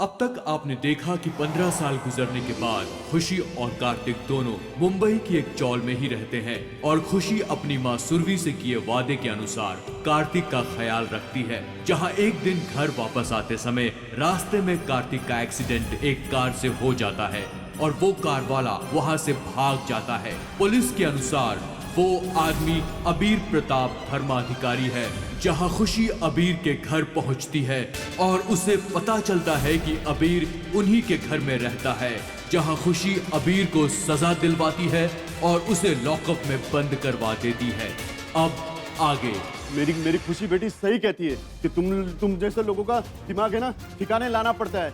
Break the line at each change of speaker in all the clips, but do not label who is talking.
अब तक आपने देखा कि 15 साल गुजरने के बाद खुशी और कार्तिक दोनों मुंबई की एक चौल में ही रहते हैं और खुशी अपनी माँ सुरभि से किए वादे के अनुसार कार्तिक का ख्याल रखती है। जहाँ एक दिन घर वापस आते समय रास्ते में कार्तिक का एक्सीडेंट एक कार से हो जाता है और वो कार वाला वहाँ से भाग जाता है। पुलिस के अनुसार वो आदमी अबीर प्रताप धर्माधिकारी है। जहां खुशी अबीर के घर पहुंचती है और उसे पता चलता है कि अबीर उन्हीं के घर में रहता है। जहां खुशी अबीर को सजा दिलवाती है और उसे लॉकअप में बंद करवा देती है। अब आगे
मेरी खुशी बेटी सही कहती है कि तुम जैसे लोगों का दिमाग है ना ठिकाने लाना पड़ता है।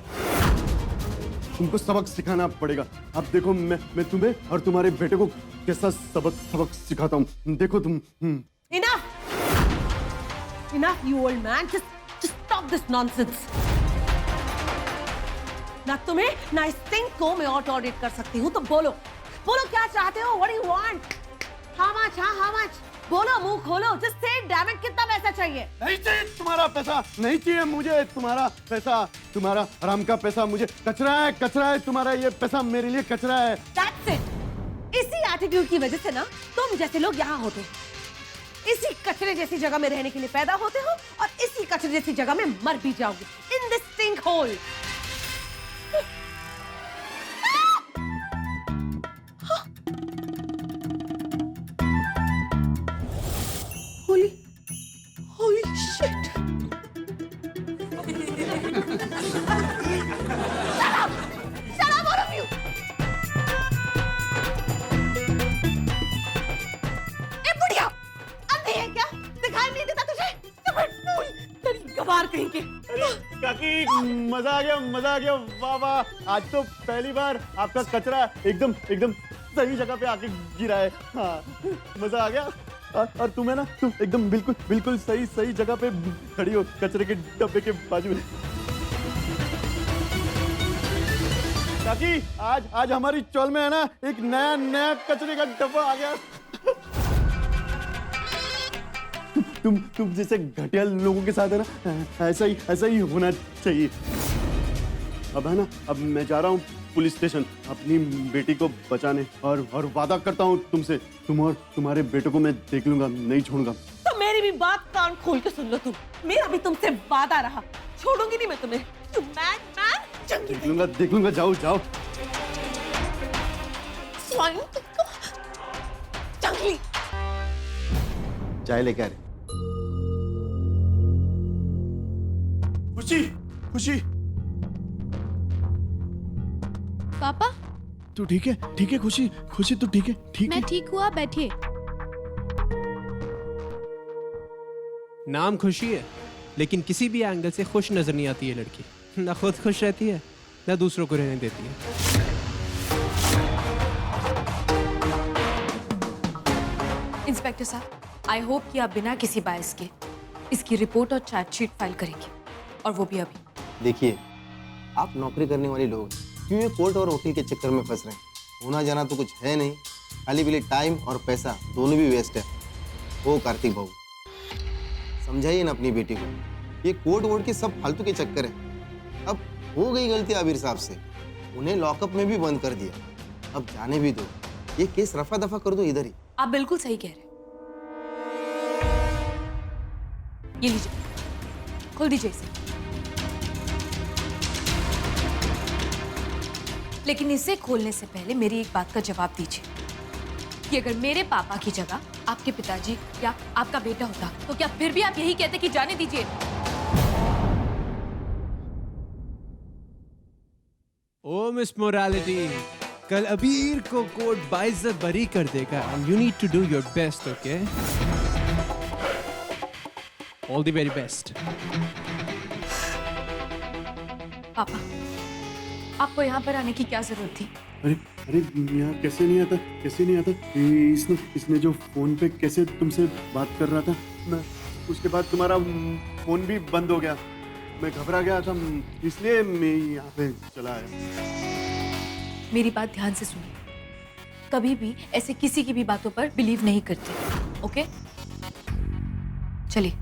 तुमको सबक सिखाना पड़ेगा। अब देखो मैं तुम्हें और तुम्हारे बेटे को कैसा सबक सिखाता हूँ। देखो तुम।
Enough, you old man. Just stop this nonsense. ना तुम्हें ना इस थिंग को मैं ऑडिट कर सकती हूँ, तो बोलो क्या चाहते हो? What do you want? How much? How much? बोलो, मुंह खोलो। Just say it, damn it, कितना पैसा चाहिए?
नहीं चाहिए तुम्हारा पैसा, नहीं चाहिए मुझे तुम्हारा पैसा। तुम्हारा हराम का पैसा मुझे कचरा है तुम्हारा ये पैसा मेरे लिए कचरा है।
That's it. इसी एटीट्यूड की वजह से ना तुम जैसे लोग यहाँ होते हैं। इसी कचरे जैसी जगह में रहने के लिए पैदा होते हो और इसी कचरे जैसी जगह में मर भी जाओगे। In this stink hole. Holy shit. Shut up, all of you. ए बुढ़िया, अंधी है क्या? दिखाई नहीं देता तुझे? गवार कहीं के।
काकी मजा आ गया वाह वाह। आज तो पहली बार आपका कचरा एकदम सही जगह पे आके गिरा है। हाँ, मजा आ गया। और तुम है ना, तुम एकदम बिल्कुल सही जगह पे खड़ी हो, कचरे के डब्बे के बाजू में। काकी आज हमारी चौल में है ना एक नया कचरे का डब्बा आ गया। तुम जैसे घटिया लोगों के साथ है ना ऐसा ही होना चाहिए। अब है ना, अब मैं जा रहा हूँ पुलिस स्टेशन अपनी बेटी को बचाने और वादा करता हूँ तुमसे, तुम और तुम्हारे बेटे को मैं देख लूंगा, नहीं छोड़ूंगा।
तो मेरी भी बात कान खोल के सुन लो तुम। मेरा भी तुमसे वादा रहा, छोड़ूंगी नहीं मैं तुम्हें। तुम मैन
देख लूंगा, जाओ
स्वाइन तुमको जंगली।
चाय लेके आ रहे। खुशी
पापा,
तू ठीक है खुशी तू ठीक है?
मैं ठीक हुआ, बैठिए।
नाम खुशी है, लेकिन किसी भी एंगल से खुश नजर नहीं आती है लड़की। ना खुद खुश रहती है, ना दूसरों को रहने देती है।
इंस्पेक्टर साहब, आई होप कि आप बिना किसी बायस के इसकी रिपोर्ट और चार्जशीट फाइल करेंगे, और वो भी अभी।
देखिए, आप नौकरी करने वाले लोग हैं, क्यों ये कोर्ट और वकील के चक्कर में फंस रहे हैं? होना जाना तो कुछ है नहीं, खाली पीली टाइम और पैसा दोनों भी वेस्ट है। वो कार्तिक बाबू, समझाइए ना अपनी बेटी को, ये कोर्ट वोर्ट के सब फालतू के चक्कर है। अब हो गई गलती आबिर साहब से, उन्हें लॉकअप में भी बंद कर दिया, अब जाने भी दो। ये केस रफा दफा कर दो इधर ही।
आप बिल्कुल सही कह रहे हैं। ये लीजिए, खोल दीजिए इसे। लेकिन इसे खोलने से पहले मेरी एक बात का जवाब दीजिए कि अगर मेरे पापा की जगह आपके पिताजी या आपका बेटा होता, तो क्या फिर भी आप यही कहते कि जाने दीजिए?
ओ मिस मोरालिटी, कल अबीर को कोर्ट बाइज्जत बरी कर देगा। You need to do your best, okay? All the very best.
पापा, आपको यहाँ पर आने की क्या जरूरत थी?
अरे यहाँ कैसे नहीं आता? इसने जो फोन पे कैसे तुमसे बात कर रहा था, मैं उसके बाद तुम्हारा फोन भी बंद हो गया। मैं घबरा गया था, इसलिए मैं यहाँ पे चला आया।
मेरी बात ध्यान से सुनिए, कभी भी ऐसे किसी की भी बातों पर बिलीव नहीं करते, ओके? चलिए।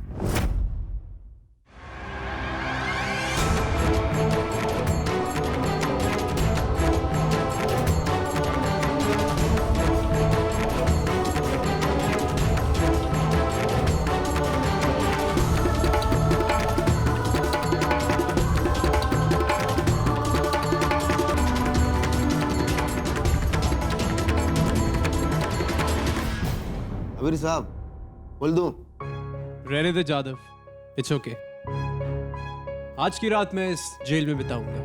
चौधरी साहब, बोल दूं?
रहने दे जादव, इट्स ओके। आज की रात मैं इस जेल में बिताऊंगा।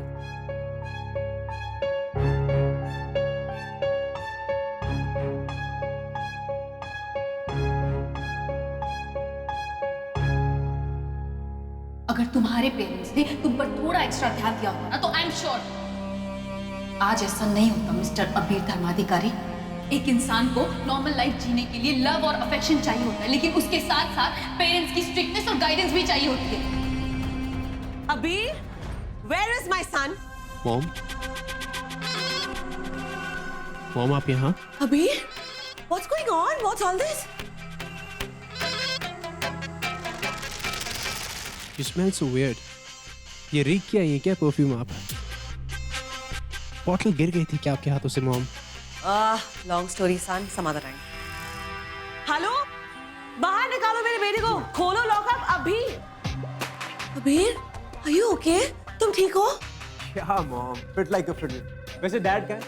अगर तुम्हारे पेरेंट्स ने तुम पर थोड़ा एक्स्ट्रा ध्यान दिया होगा ना, तो आई एम श्योर आज ऐसा नहीं होता। मिस्टर अबीर धर्माधिकारी, एक इंसान को नॉर्मल लाइफ जीने के लिए लव और अफेक्शन चाहिए होता है, लेकिन उसके साथ साथ पेरेंट्स की स्ट्रिक्टनेस और गाइडेंस भी चाहिए होती है।
अबीर, where is my son?
Mom, mom आप यहाँ?
अबीर, what's going on? What's all this?
You smell so weird. ये रीक क्या है? ये क्या परफ्यूम आप? बॉटल गिर गई थी क्या आपके हाथों से mom?
Long story, son. Some other time. Hello, बाहर निकालो मेरे बेटे को, खोलो लॉकअप अभी। अबीर, are you okay? तुम ठीक हो?
क्या mom? Fit like a fiddle. वैसे डैड क्या है?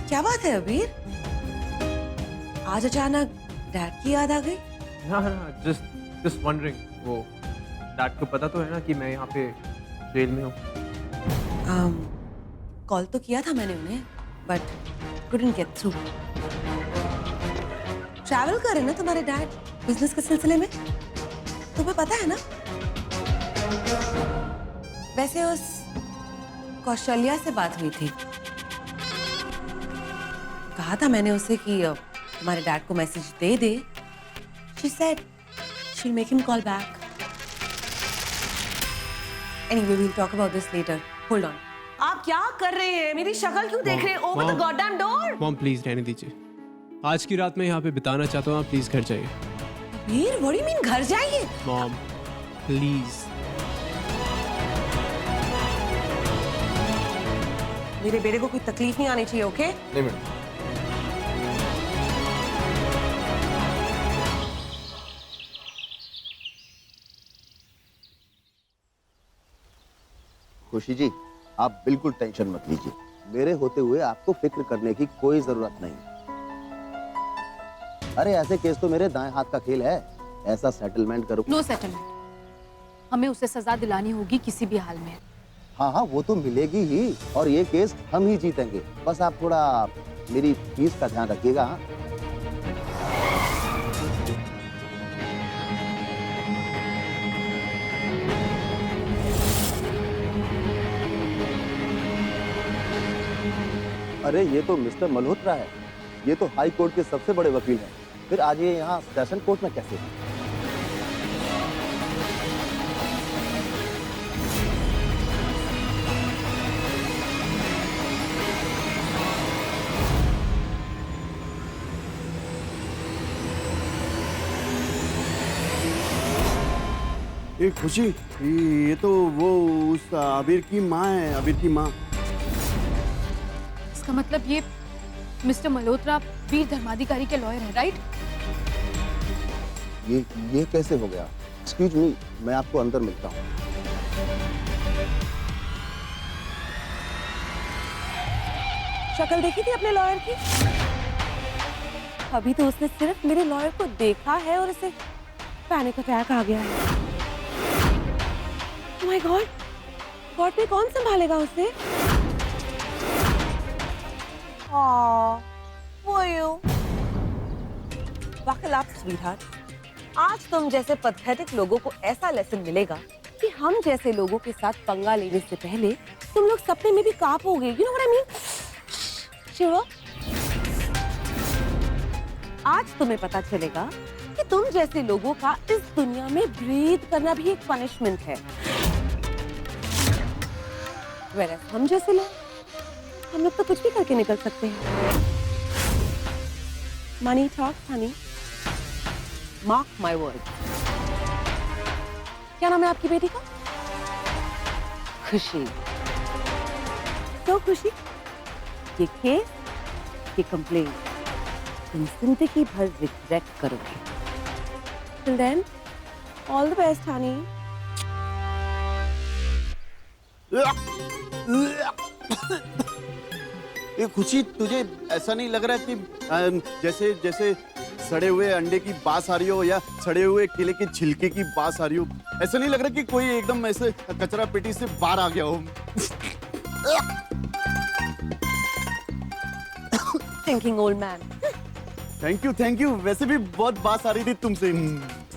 क्या बात है अबीर? आज अचानक डैड की याद आ गई?
ना जस्ट वंडरिंग। वो डैड को पता तो है ना कि मैं यहाँ पे जेल में हूँ।
कॉल तो किया था मैंने उन्हें, but couldn't get through. Travel कर रहे ना तुम्हारे डैड बिजनेस के सिलसिले में, तुम्हें पता है ना? वैसे उस कौशल्या से बात हुई थी, कहा था मैंने उसे कि तुम्हारे डैड को message they they. She said she'll make him call back. Anyway, we'll talk about this later. Hold on. आप क्या कर रहे हैं? मेरी शक्ल क्यों देख रहे हैं? Open the goddamn door.
Mom please रहने दीजिए। आज की रात मैं यहाँ पे बिताना चाहता हूँ, आप प्लीज घर जाइए।
वीर, what do you mean घर जाइए?
Mom please.
मेरे बेटे को कोई तकलीफ नहीं आनी चाहिए, ओके?
नहीं मैडम।
खुशी जी, आप बिल्कुल टेंशन मत लीजिए। मेरे होते हुए आपको फिक्र करने की कोई जरूरत नहीं। अरे ऐसे केस तो मेरे दाएं हाथ का खेल है, ऐसा सेटलमेंट करो।
नो सेटलमेंट, हमें उसे सजा दिलानी होगी किसी भी हाल में।
हाँ हाँ, वो तो मिलेगी ही, और ये केस हम ही जीतेंगे। बस आप थोड़ा मेरी फीस का ध्यान रखिएगा। हाँ? अरे ये तो मिस्टर मल्होत्रा है, ये तो हाई कोर्ट के सबसे बड़े वकील हैं। फिर आज ये यहाँ सेशन कोर्ट में कैसे?
ये खुशी, ये तो वो उस अबीर की माँ है, अबीर की माँ।
इसका मतलब ये मिस्टर मल्होत्रा वीर धर्माधिकारी के लॉयर है, राइट?
ये कैसे हो गया? एक्सक्यूज मी, मैं आपको अंदर मिलता हूँ।
शक्ल देखी थी अपने लॉयर की? अभी तो उसने सिर्फ मेरे लॉयर को देखा है और उसे पैनिक अटैक आ गया है। Oh my God, कोर्ट में कौन संभालेगा उसे? Buckle up, sweetheart. आज तुम जैसे पैथेटिक लोगों को ऐसा लेसन मिलेगा कि हम जैसे लोगों के साथ पंगा लेने से पहले तुम लोग सपने में भी कांपोगे। You know what I mean? Shiva, आज तुम्हें पता चलेगा कि तुम जैसे लोगों का इस दुनिया में ब्रीथ करना भी एक पनिशमेंट है। Whereas हम जैसे लोग, हम लोग तो कुछ भी करके निकल सकते हैं। Money talks, honey. Mark my words. क्या नाम है आपकी बेटी का? खुशी। तो खुशी, ये केस, ये कंप्लेंट तुम जिंदगी भर रिग्रेट करोगे। Till then, all the best, honey.
ये खुशी, तुझे ऐसा नहीं लग रहा कि जैसे जैसे सड़े हुए अंडे की बास आ रही हो या सड़े हुए केले के छिलके की बास आ रही हो? ऐसा नहीं लग रहा कि कोई एकदम ऐसे कचरा पेटी से बाहर आ गया हो?
Thinking old man.
Thank you. वैसे भी बहुत बास आ रही थी तुमसे।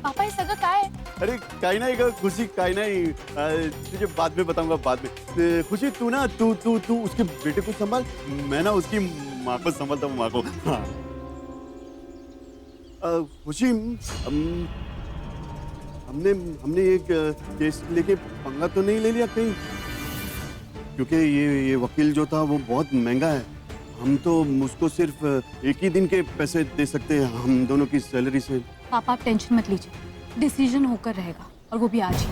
पापा हे सगळं काय आहे?
अरे काही नाही ग खुशी, काही नाही, तुझे बाद में बताऊंगा, बाद में। खुशी तू ना तू उसके बेटे को संभाल, मैं ना उसकी माँ को संभालता हूँ, माँ को। हाँ। खुशी, हमने एक केस लेके पंगा तो नहीं ले लिया कहीं? क्योंकि ये वकील जो था वो बहुत महंगा है। हम तो उसको सिर्फ एक ही दिन के पैसे दे सकते हैं हम दोनों की सैलरी से।
पापा आप टेंशन मत लीजिए, डिसीजन होकर रहेगा और वो भी आज ही।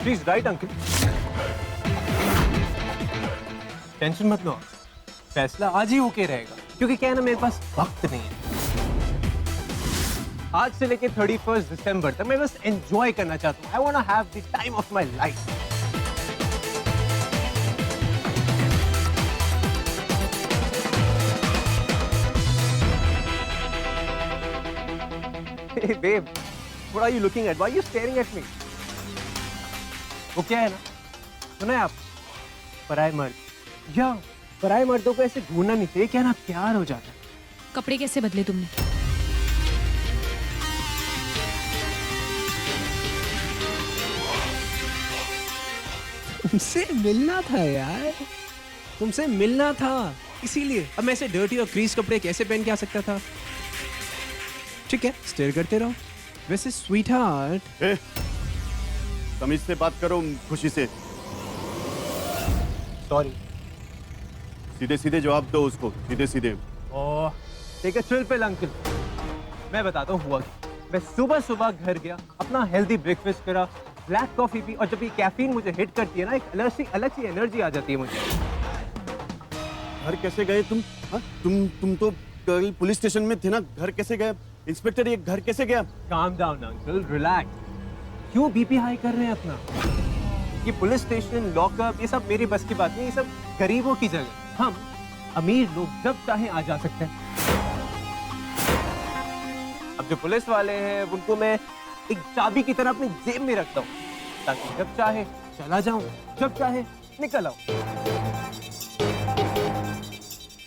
Please right uncle. टेंशन मत लो, फैसला आज ही होके रहेगा, क्योंकि क्या है ना, मेरे पास वक्त नहीं है। आज से लेके 31 दिसंबर तक मैं बस एंजॉय करना चाहता हूँ। I want to have the time of my life. Hey babe, what are you looking at? Why are you staring at me? वो क्या है ना, सुना है आप, पराये मर्द या पराये मर्दों को ऐसे ढूंढना नहीं चाहिए, क्या ना प्यार हो जाता है।
कपड़े कैसे बदले तुमने?
तुमसे मिलना था यार, तुमसे मिलना था, इसीलिए। अब मैं ऐसे डर्टी और क्रीज कपड़े कैसे पहन के आ सकता था? ठीक है, स्टेयर करते रहो। वैसे स्वीट हार्ट,
तमीज से बात करो खुशी से।
सॉरी।
सीधे सीधे जवाब दो उसको, सीधे सीधे।
Oh, take a chill pill uncle. मैं बताता हूँ हुआ क्या। मैं सुबह सुबह घर गया, अपना हेल्दी ब्रेकफास्ट करा, ब्लैक कॉफी पी, और जब ये कैफीन मुझे हिट करती है ना, एक अलग सी एनर्जी आ जाती है मुझे।
घर कैसे गए तुम? हाँ? तुम तो कल पुलिस स्टेशन में थे ना, घर कैसे गए? इंस्पेक्टर, ये घर कैसे गया?
Calm down uncle, relax. क्यों बीपी हाई कर रहे हैं अपना? ये पुलिस स्टेशन, लॉकअप, ये सब मेरी बस की बात नहीं, ये सब गरीबों की जगह। हम अमीर लोग जब चाहे आ जा सकते हैं। अब जो पुलिस वाले हैं उनको मैं एक चाबी की तरह अपनी जेब में रखता हूँ, ताकि जब चाहे चला जाऊं, जब चाहे निकल आऊं।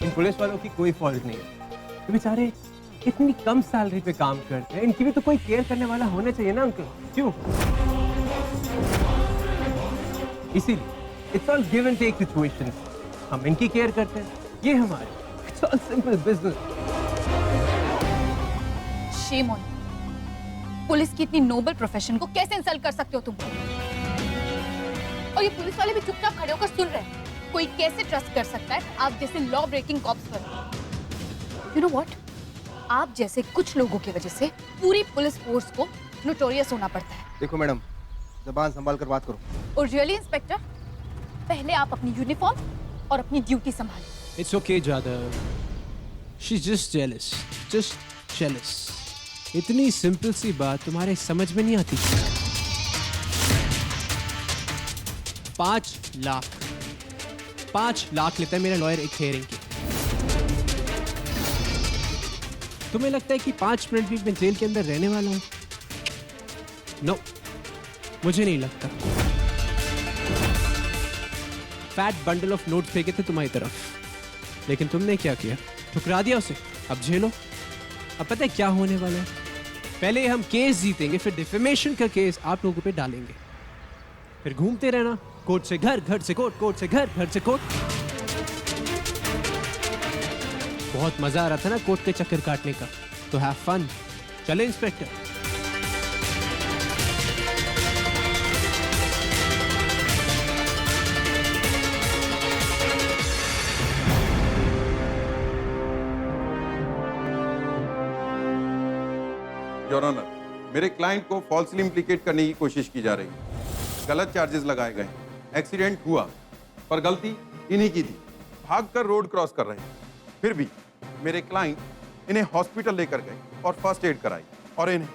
इन पुलिस वालों की कोई फॉल्ट नहीं है, ये बेचारे इतनी कम सैलरी पे काम करते हैं, इनकी भी तो कोई केयर करने वाला होना चाहिए ना अंकल, क्यों? इसीलिए it's all give and take situations. हम इनकी केयर करते हैं, ये हमारे, it's all simple business.
Shame on, police की इतनी नोबल प्रोफेशन को कैसे इंसल्ट कर सकते हो तुम? और ये पुलिस वाले भी चुपचाप खड़े होकर सुन रहे हैं। कोई कैसे ट्रस्ट कर सकता है आप जैसे लॉ ब्रेकिंग कॉप्स पर? यू नो व्हाट, आप जैसे कुछ लोगों की वजह से पूरी पुलिस फोर्स को नोटोरियस होना पड़ता है।
देखो मैडम, ज़बान संभाल कर बात करो।
और रियली इंस्पेक्टर, पहले आप अपनी यूनिफॉर्म और अपनी ड्यूटी संभालें।
It's okay Jadhav, she is just jealous, just jealous. इतनी सिंपल सी बात तुम्हारे समझ में नहीं आती। 5 लाख लेता है मेरा लॉयर एक हेयरिंग की। तुम्हें लगता है कि 5 मिनट भी मैं जेल के अंदर रहने वाला हूं? नो, मुझे नहीं लगता। फैट बंडल ऑफ नोट फेंके थे तुम्हारी तरफ, लेकिन तुमने क्या किया? ठुकरा दिया उसे। अब झेलो। अब पता है क्या होने वाला है? पहले हम केस जीतेंगे, फिर डिफेमेशन का केस आप लोगों पे डालेंगे, फिर घूमते रहना, कोर्ट से घर, घर से कोर्ट, कोर्ट से घर, घर से कोर्ट। बहुत मजा आ रहा था ना कोर्ट के चक्कर काटने का, तो हैव फन। चले इंस्पेक्टर।
योर ऑनर, मेरे क्लाइंट को फॉल्सली इम्प्लीकेट करने की कोशिश की जा रही है। गलत चार्जेस लगाए गए। एक्सीडेंट हुआ पर गलती इन्हीं की थी, भागकर रोड क्रॉस कर रहे थे। फिर भी मेरे क्लाइंट इन्हें हॉस्पिटल लेकर गए और फर्स्ट एड कराई और इन्हें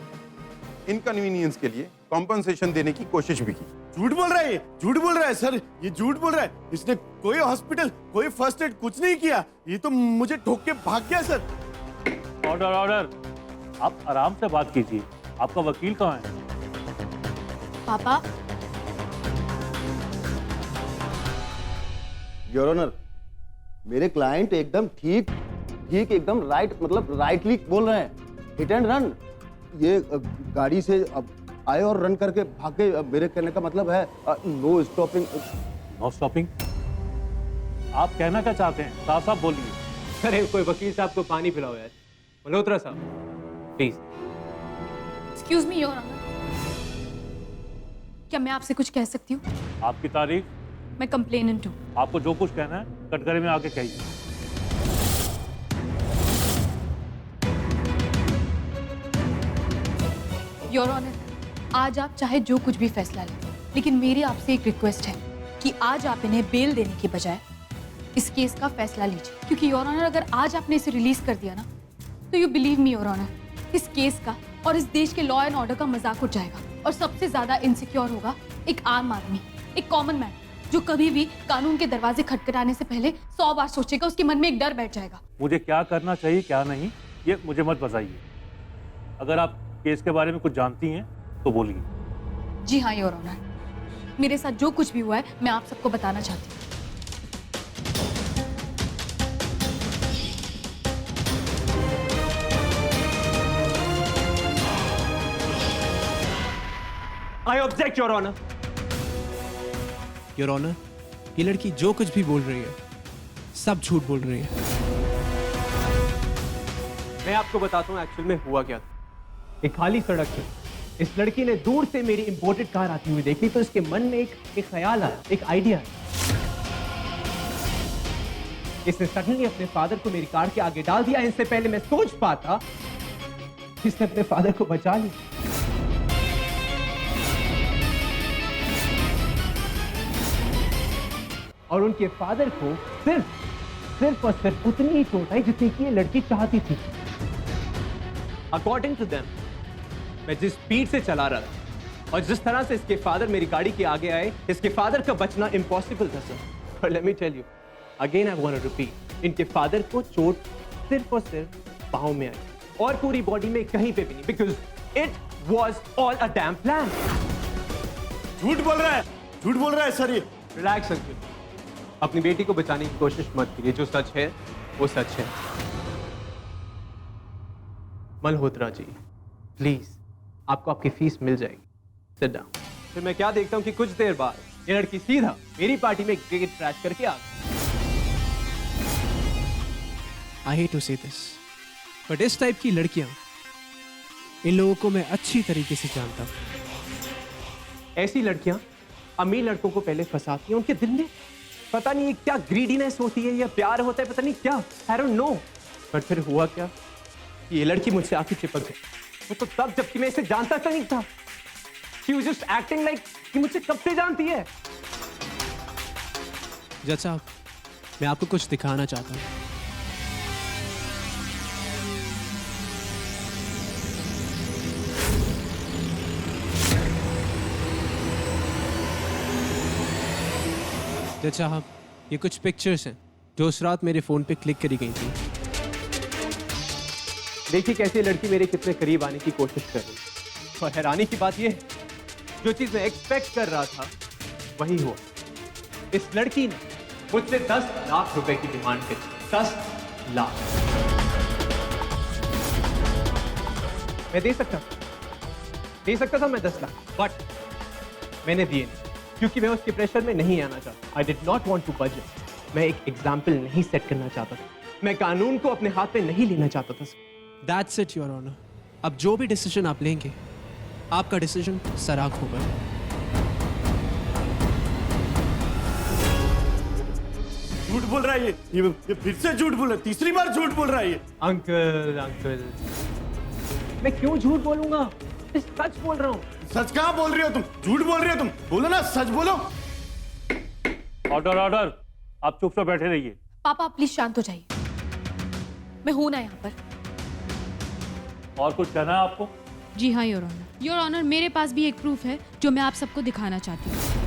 इनकन्वीनियंस के लिए कॉम्पनसेशन देने की कोशिश भी की।
झूठ बोल रहा है, ये झूठ बोल रहा है सर, ये झूठ बोल रहा है। इसने कोई हॉस्पिटल, कोई फर्स्ट एड कुछ नहीं किया। ये तो मुझे ठोक के भाग गया सर।
ऑर्डर ऑर्डर, आप आराम से बात कीजिए। आपका वकील कहाँ है?
पापा,
योर ऑनर, मेरे क्लाइंट एकदम ठीक एकदम राइट, मतलब राइटली बोल रहे हैं। हिट एंड रन, ये गाड़ी से अब आए और रन करके भागे। मेरे कहने का मतलब है नो स्टॉपिंग।
No stopping? आप कहना क्या चाहते हैं? साफ साफ बोलिए।
अरे कोई वकील साहब को पानी पिलाओ यार। मल्होत्रा साहब please.
Excuse me your honour, क्या मैं आपसे कुछ कह सकती हूँ?
आपकी तारीख?
मैं कंप्लेनेंट हूँ।
आपको जो कुछ कहना है कटघरे में आके कहिए।
योर ऑनर, आज आप चाहे जो कुछ भी फैसला लें, लेकिन मेरी आपसे एक रिक्वेस्ट है कि आज आप इन्हें बेल देने के बजाय इस केस का फैसला लीजिए। क्योंकि योर ऑनर, अगर आज आपने इसे रिलीज कर दिया ना, तो you believe me your honour, इस केस का और इस देश के लॉ एंड ऑर्डर का मजाक उड़ जाएगा। और सबसे ज्यादा इनसिक्योर होगा एक आम आदमी, एक कॉमन मैन, जो कभी भी कानून के दरवाजे खटखटाने से पहले 100 बार सोचेगा। उसके मन में एक डर बैठ जाएगा।
मुझे क्या करना चाहिए क्या नहीं, ये मुझे मत बताइए। अगर आप केस के बारे में कुछ जानती हैं तो बोलिए।
जी हाँ योर ऑनर, मेरे साथ जो कुछ भी हुआ है मैं आप सबको बताना चाहती हूँ।
I object your honour. Your honour, ये लड़की जो कुछ भी बोल रही है सब झूठ बोल रही है। मैं आपको बताता हूँ एक्चुअल में हुआ क्या था। एक खाली सड़क पे इस लड़की ने दूर से मेरी इंपोर्टेड कार आती हुई देखी, तो इसके मन में एक ख्याल आया, एक आइडिया आया। इसने सडनली अपने फादर को मेरी कार के आगे डाल दिया। इससे पहले मैं सोच पाता, इसने अपने फादर को बचा लिया। और उनके फादर को सिर्फ और सिर्फ उतनी ही चोट आई जितनी कि ये लड़की चाहती थी। अकॉर्डिंग टू देम, मैं जिस स्पीड से चला रहा था और जिस तरह से इसके फादर मेरी गाड़ी के आगे आए, इसके फादर का बचना इम्पॉसिबल था सर। और let me tell you again, I want to repeat, इनके फादर को चोट सिर्फ और सिर्फ पांव में आई और पूरी बॉडी में कहीं पे भी नहीं, because it was all a dam plan.
झूठ बोल रहा है, झूठ बोल रहा है सर ये।
रिलैक्स अंकल, अपनी बेटी को बचाने की कोशिश मत कीजिए। जो सच है वो सच है। मल्होत्रा जी प्लीज, आपको आपकी फीस मिल जाएगी। Sit down. फिर मैं क्या देखता हूँ कि कुछ देर बाद ये लड़की सीधा मेरी पार्टी में क्रिकेट ट्रैश करके आ गई। आई हेट टू से दिस, बट इस टाइप की लड़कियां, इन लोगों को मैं अच्छी तरीके से जानता हूं। ऐसी लड़कियां अमीर लड़कों को पहले फंसाती हैं। उनके दिल में पता नहीं ये क्या ग्रीडीनेस होती है या प्यार होता है, पता नहीं क्या, आई डोंट नो। बट फिर हुआ क्या, ये लड़की मुझसे आके चिपक गई। वो तो तब जबकि मैं इसे जानता तक नहीं था। She was just acting like कि मुझसे कब से जानती है। जज साहब, मैं आपको कुछ दिखाना चाहता हूँ। जज साहब, ये कुछ पिक्चर्स हैं जो उस रात मेरे फोन पे क्लिक करी गई थी। देखिए कैसे लड़की मेरे कितने करीब आने की कोशिश कर रही है। और हैरानी की बात ये है, जो चीज मैं एक्सपेक्ट कर रहा था वही हुआ। इस लड़की ने मुझसे 10 लाख रुपए की डिमांड की। 10 लाख मैं दे सकता था मैं 10 लाख, बट मैंने दिए नहीं, क्योंकि मैं उसके प्रेशर में नहीं आना चाहता। I did not want to budget. मैं एक एग्जाम्पल नहीं सेट करना चाहता था। मैं कानून को अपने हाथ में नहीं लेना चाहता था। That's it your honour. अब जो भी डिसीजन आप लेंगे, आपका डिसीजन सराग होगा।
झूठ बोल रहा है ये फिर से झूठ बोल रहा है। तीसरी बार झूठ बोल रहा है ये।
अंकल मैं क्यों झूठ बोलूंगा? सच बोल रहा हूँ।
सच कहाँ बोल रही हो तुम? झूठ बोल रही हो तुम? बोलो ना, सच बोलो।
ऑर्डर ऑर्डर, आप चुपचाप बैठे रहिए।
पापा प्लीज शांत हो जाइए, मैं हूं ना यहाँ पर।
और कुछ कहना है आपको?
जी हाँ योर ऑनर। योर ऑनर, मेरे पास भी एक प्रूफ है जो मैं आप सबको दिखाना चाहती हूँ।